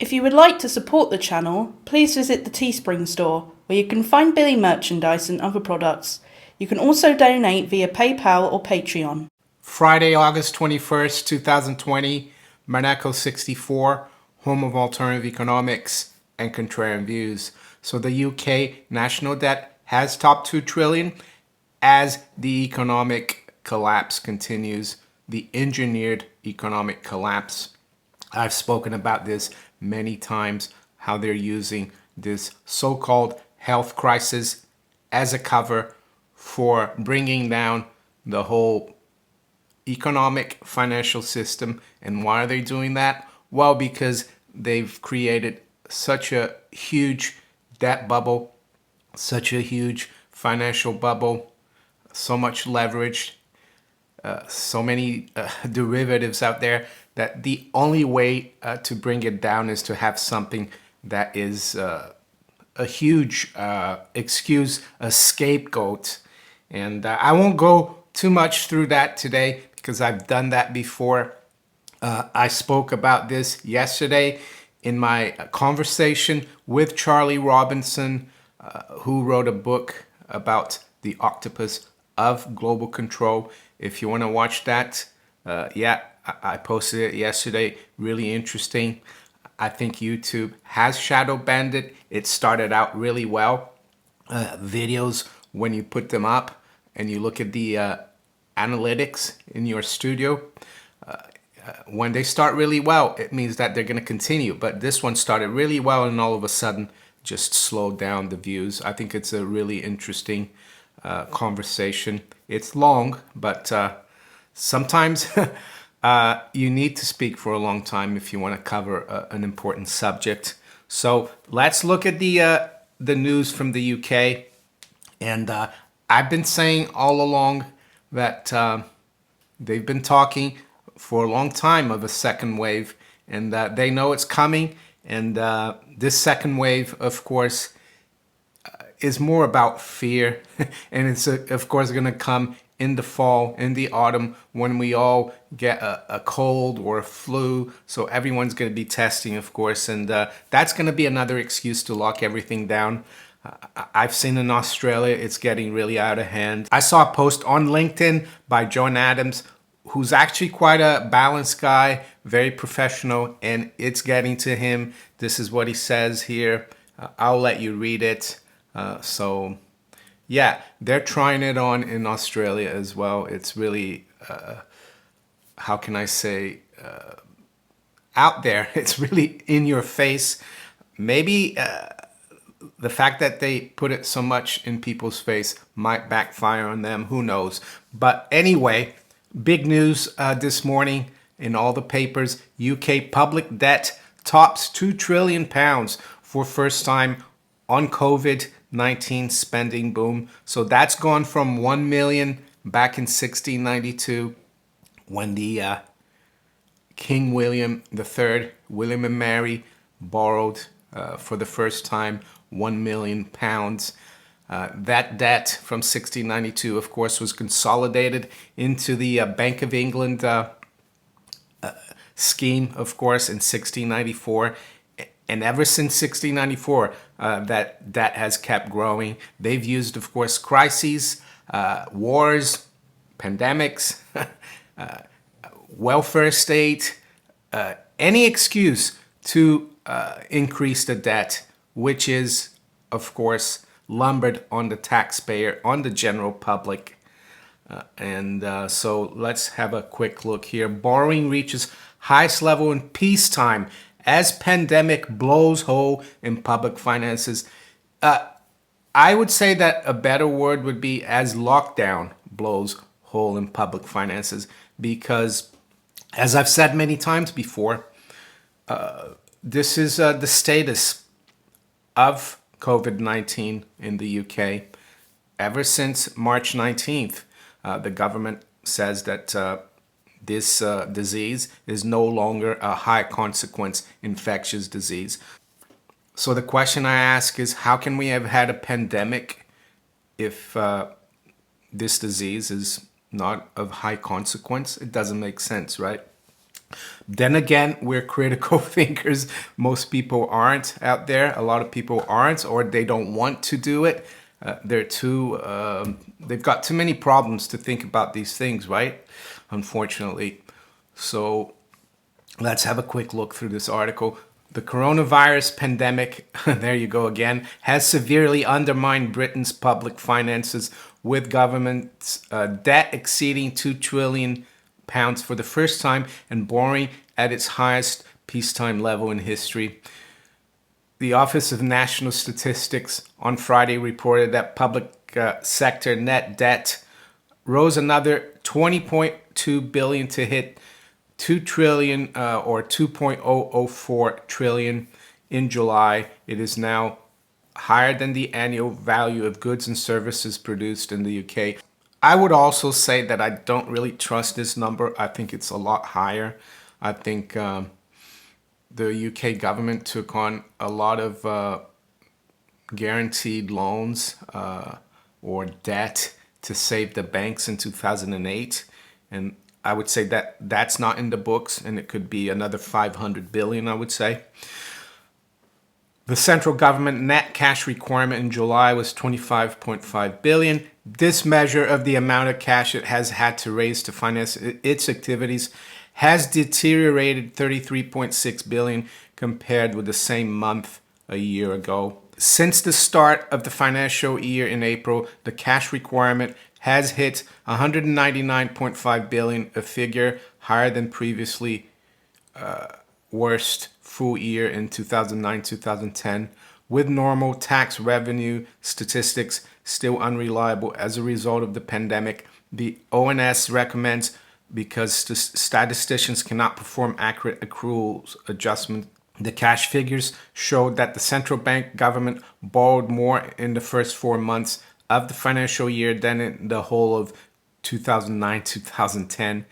If you would like to support the channel, please visit the Teespring store, where you can find Billy merchandise and other products. You can also donate via PayPal or Patreon. Friday, August 21st, 2020, Monaco 64, home of alternative economics and contrarian views. So the UK national debt has topped 2 trillion as the economic collapse continues, the engineered economic collapse. I've spoken about this many times, how they're using this so-called health crisis as a cover for bringing down the whole economic financial system. And why are they doing that? Well, because they've created such a huge debt bubble, such a huge financial bubble, so much leverage, so many derivatives out there, that the only way to bring it down is to have something that is a huge excuse, a scapegoat. And I won't go too much through that today because I've done that before. I spoke about this yesterday in my conversation with Charlie Robinson, who wrote a book about the octopus of global control. If you want to watch that, yeah, I posted it yesterday. Really interesting. I think YouTube has shadow banned it. It started out really well. Videos, when you put them up and you look at the analytics in your studio, when they start really well, it means that they're going to continue. But this one started really well and all of a sudden just slowed down the views. I think it's a really interesting conversation. It's long, but sometimes you need to speak for a long time if you want to cover an important subject. So let's look at the news from the UK. And I've been saying all along that they've been talking for a long time of a second wave, and they know it's coming. And this second wave, of course, is more about fear. And it's, of course, going to come in the fall, in the autumn, when we all get a cold or a flu. So everyone's going to be testing, of course. And that's going to be another excuse to lock everything down. I've seen in Australia, it's getting really out of hand. I saw a post on LinkedIn by John Adams, who's actually quite a balanced guy, very professional, and it's getting to him. This is what he says here. I'll let you read it. So, yeah, they're trying it on in Australia as well. It's really, how can I say, out there. It's really in your face. Maybe the fact that they put it so much in people's face might backfire on them. Who knows? But anyway, big news this morning in all the papers. UK public debt tops £2 trillion for first time on COVID-19 spending boom. So that's gone from 1 million back in 1692 when the King William III, William and Mary, borrowed for the first time £1 million. That debt from 1692, of course, was consolidated into the Bank of England scheme, of course, in 1694. And ever since 1694, that has kept growing. They've used, of course, crises, wars, pandemics, welfare state, any excuse to increase the debt, which is, of course, lumbered on the taxpayer, on the general public. So let's have a quick look here. Borrowing reaches highest level in peacetime as pandemic blows hole in public finances. I would say that a better word would be as lockdown blows hole in public finances, because, as I've said many times before, this is the status of COVID-19 in the UK. Ever since March 19th, the government says that this disease is no longer a high consequence infectious disease. So the question I ask is, how can we have had a pandemic if this disease is not of high consequence? It doesn't make sense, right? Then again, we're critical thinkers. Most people aren't out there. A lot of people aren't, or they don't want to do it. They've got too many problems to think about these things, right? Unfortunately. So let's have a quick look through this article. The coronavirus pandemic, there you go again, has severely undermined Britain's public finances, with government debt exceeding £2 trillion for the first time and borrowing at its highest peacetime level in history. The Office of National Statistics on Friday reported that public sector net debt rose another 20.2 billion to hit 2 trillion or 2.004 trillion in July. It is now higher than the annual value of goods and services produced in the UK. I would also say that I don't really trust this number. I think it's a lot higher. I think the UK government took on a lot of guaranteed loans or debt to save the banks in 2008. And I would say that that's not in the books, and it could be another 500 billion, I would say. The central government net cash requirement in July was 25.5 billion. This measure of the amount of cash it has had to raise to finance its activities has deteriorated 33.6 billion compared with the same month a year ago. Since the start of the financial year in April, the cash requirement has hit 199.5 billion, a figure higher than previously worst full year in 2009-2010, with normal tax revenue statistics still unreliable as a result of the pandemic. The ONS recommends, because statisticians cannot perform accurate accruals adjustment, the cash figures showed that the central bank government borrowed more in the first 4 months of the financial year than in the whole of 2009-2010,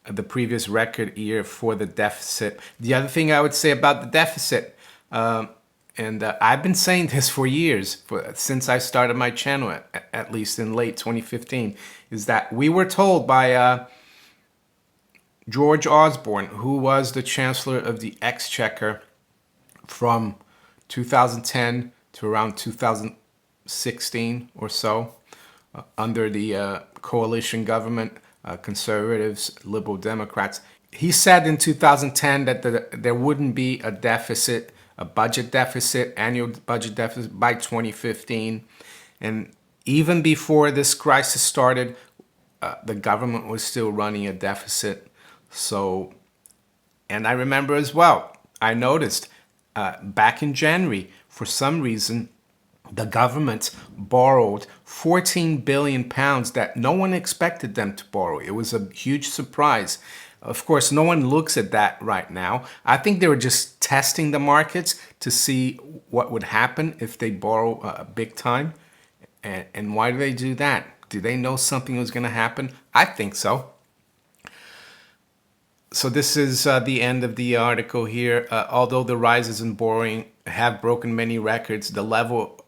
the previous record year for the deficit. The other thing I would say about the deficit, and I've been saying this for years, since I started my channel, at least in late 2015, is that we were told by George Osborne, who was the Chancellor of the Exchequer from 2010 to around 2016 or so, under the coalition government, Conservatives, Liberal Democrats. He said in 2010 that there wouldn't be a deficit, a budget deficit, annual budget deficit by 2015. And even before this crisis started, the government was still running a deficit. So, and I remember as well, I noticed back in January, for some reason, the government borrowed 14 billion pounds that no one expected them to borrow. It was a huge surprise. Of course, no one looks at that right now. I think they were just testing the markets to see what would happen if they borrow big time. And why do they do that? Do they know something was going to happen? I think so. So this is the end of the article here. Although the rises in borrowing have broken many records, the level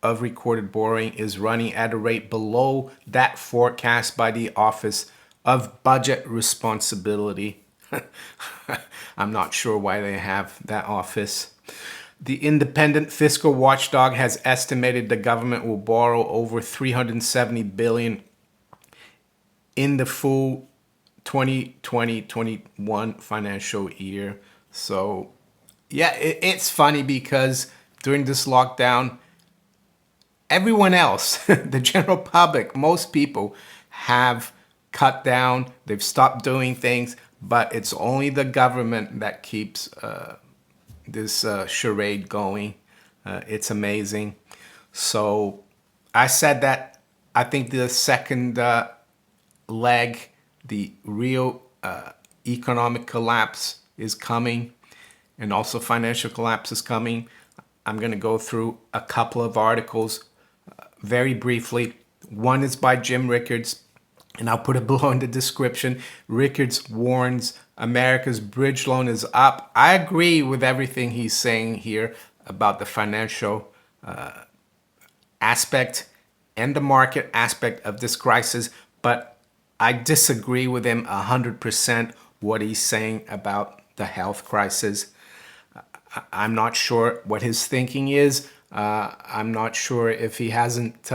of recorded borrowing is running at a rate below that forecast by the Office of Budget Responsibility. I'm not sure why they have that office. The independent fiscal watchdog has estimated the government will borrow over 370 billion in the full 2020-21 financial year. So yeah, it's funny because during this lockdown, everyone else, the general public, most people have cut down, they've stopped doing things, but it's only the government that keeps this charade going. It's amazing. So I said that I think the second leg, the real economic collapse is coming, and also financial collapse is coming. I'm going to go through a couple of articles very briefly. One is by Jim Rickards, and I'll put it below in the description. Rickards warns America's bridge loan is up. I agree with everything he's saying here about the financial aspect and the market aspect of this crisis, but I disagree with him 100% what he's saying about the health crisis. I'm not sure what his thinking is. I'm not sure if he hasn't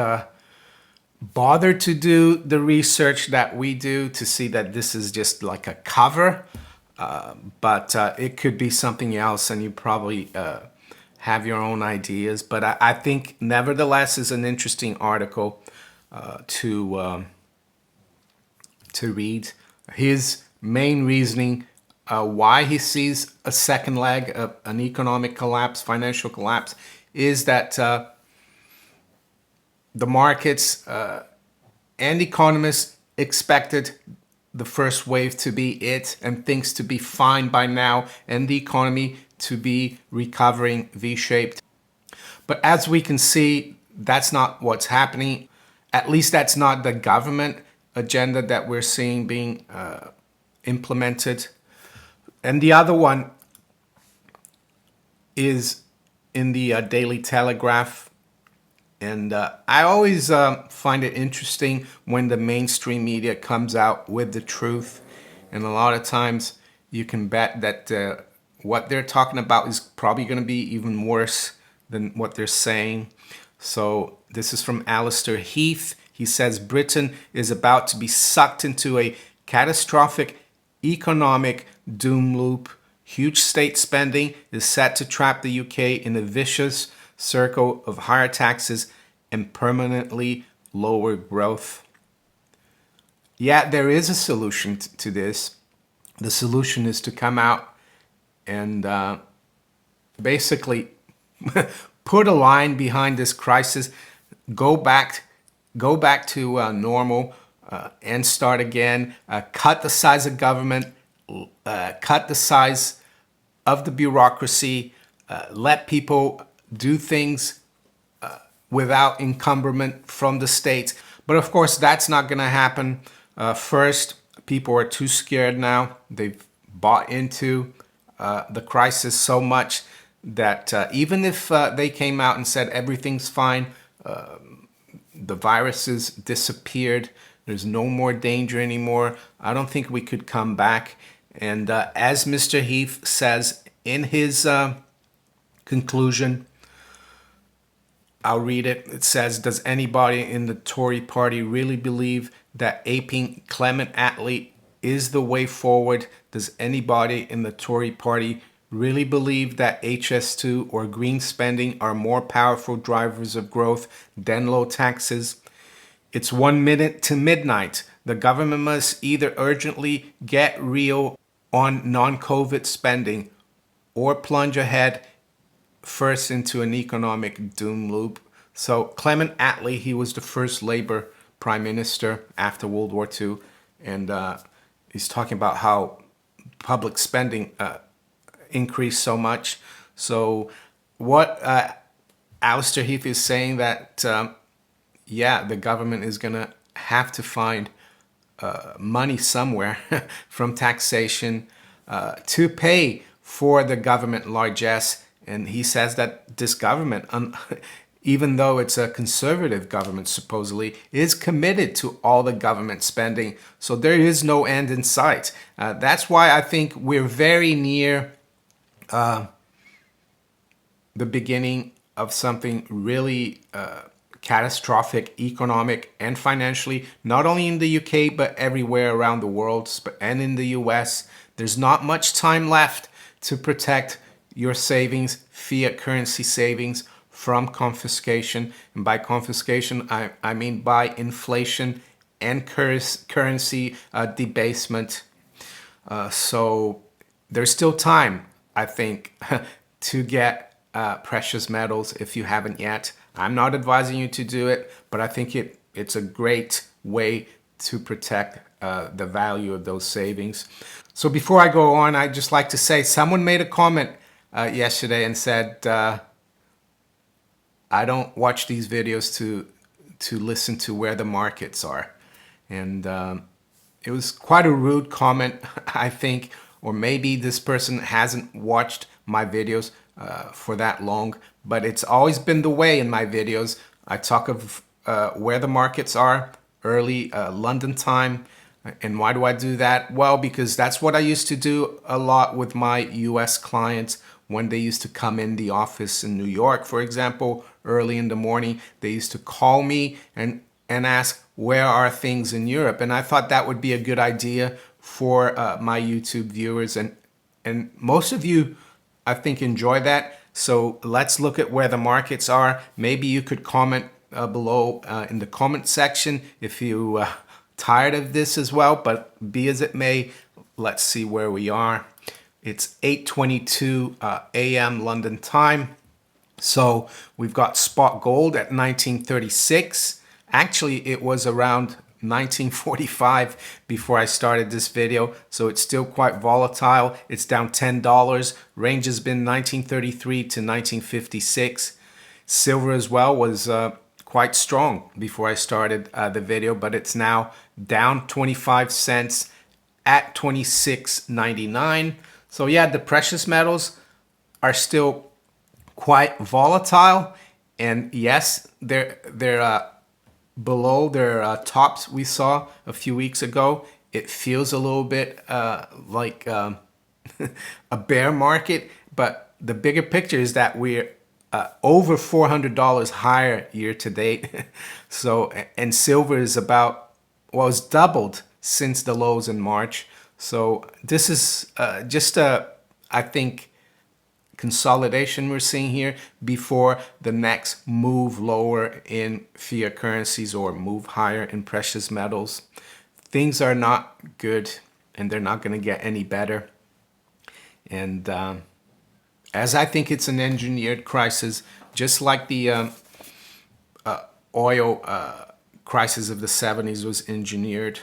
bothered to do the research that we do to see that this is just like a cover. But it could be something else, and you probably have your own ideas. But I think, nevertheless, is an interesting article to read. His main reasoning why he sees a second leg of an economic collapse, financial collapse, is that the markets and economists expected the first wave to be it and things to be fine by now and the economy to be recovering V-shaped. But as we can see, that's not what's happening. At least that's not the government agenda that we're seeing being implemented. And the other one is in the Daily Telegraph. And I always find it interesting when the mainstream media comes out with the truth. And a lot of times you can bet that what they're talking about is probably going to be even worse than what they're saying. So this is from Alistair Heath. He says Britain is about to be sucked into a catastrophic economic doom loop. Huge state spending is set to trap the UK in a vicious circle of higher taxes and permanently lower growth. Yeah, there is a solution to this. The solution is to come out and basically put a line behind this crisis, go back to normal and start again, cut the size of government, cut the size of the bureaucracy, let people do things without encumberment from the states. But of course, that's not going to happen. First, people are too scared now. They've bought into the crisis so much that even if they came out and said everything's fine, the viruses disappeared, there's no more danger anymore, I don't think we could come back. And as Mr. Heath says in his conclusion, I'll read it. It says, does anybody in the Tory party really believe that aping Clement Attlee is the way forward? Does anybody in the Tory party really believe that HS2 or green spending are more powerful drivers of growth than low taxes? It's 1 minute to midnight. The government must either urgently get real on non-COVID spending or plunge ahead first into an economic doom loop. So Clement Attlee, he was the first Labour Prime Minister after World War II, and he's talking about how public spending increased so much. So what Alistair Heath is saying that, yeah, the government is going to have to find money somewhere from taxation to pay for the government largesse. And he says that this government, even though it's a conservative government supposedly, is committed to all the government spending. So there is no end in sight. That's why I think we're very near the beginning of something really catastrophic, economic and financially, not only in the UK, but everywhere around the world and in the US. There's not much time left to protect your savings, fiat currency savings, from confiscation. And by confiscation, I mean by inflation and currency debasement. So there's still time, I think, to get precious metals if you haven't yet. I'm not advising you to do it, but I think it's a great way to protect the value of those savings. So before I go on, I'd just like to say someone made a comment yesterday and said, I don't watch these videos to listen to where the markets are. And it was quite a rude comment, I think, or maybe this person hasn't watched my videos for that long, but it's always been the way in my videos. I talk of where the markets are, early London time, And why do I do that? Well, because that's what I used to do a lot with my US clients when they used to come in the office in New York, for example, early in the morning. They used to call me and ask, where are things in Europe? And I thought that would be a good idea for my YouTube viewers. And most of you, I think, enjoy that. So let's look at where the markets are. Maybe you could comment below in the comment section if you tired of this as well, but be as it may, let's see where we are. It's 8:22 a.m. London time. So we've got spot gold at 1936. Actually, it was around 1945 before I started this video, so it's still quite volatile. It's down $10. Range has been 1933 to 1956. Silver as well was quite strong before I started the video, but it's now down 25 cents at 26.99. So yeah, the precious metals are still quite volatile, and yes, they're below their tops we saw a few weeks ago. It feels a little bit like a bear market, but the bigger picture is that we're over $400 higher year to date. So, and silver is about, well, it's doubled since the lows in March. So this is just a, I think, consolidation we're seeing here before the next move lower in fiat currencies or move higher in precious metals. Things are not good, and they're not going to get any better. And as I think it's an engineered crisis, just like the oil crisis of the 70s was engineered.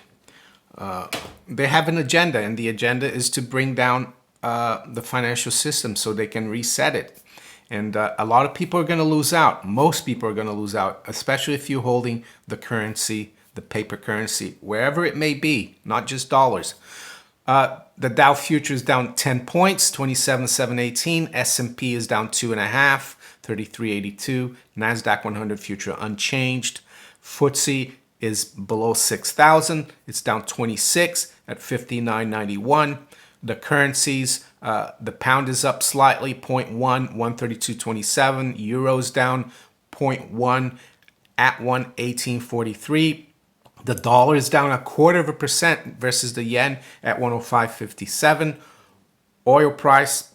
They have an agenda, and the agenda is to bring down the financial system so they can reset it. And a lot of people are going to lose out. Most people are going to lose out, especially if you're holding the currency, the paper currency, wherever it may be, not just dollars. The Dow future is down 10 points, 27,718. S&P is down 2.5, 3382. NASDAQ 100 future unchanged. FTSE is below 6,000. It's down 26 at 59.91. The currencies, the pound is up slightly, 0.1, 132.27. Euro's down 0.1 at 118.43. The dollar is down 0.25% versus the yen at 105.57. Oil price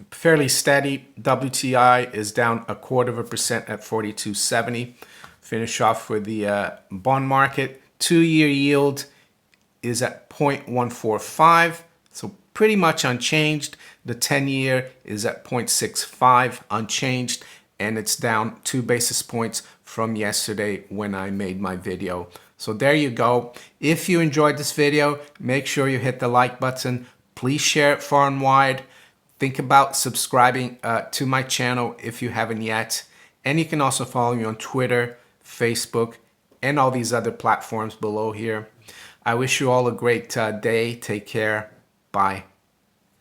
fairly steady. WTI is down 0.25% at 42.70. Finish off with the bond market. 2-year yield is at 0.145, so pretty much unchanged. The 10-year is at 0.65, unchanged, and it's down 2 basis points from yesterday when I made my video. So there you go. If you enjoyed this video, make sure you hit the like button. Please share it far and wide. Think about subscribing to my channel if you haven't yet. And you can also follow me on Twitter, Facebook, and all these other platforms below here. I wish you all a great day. Take care. Bye.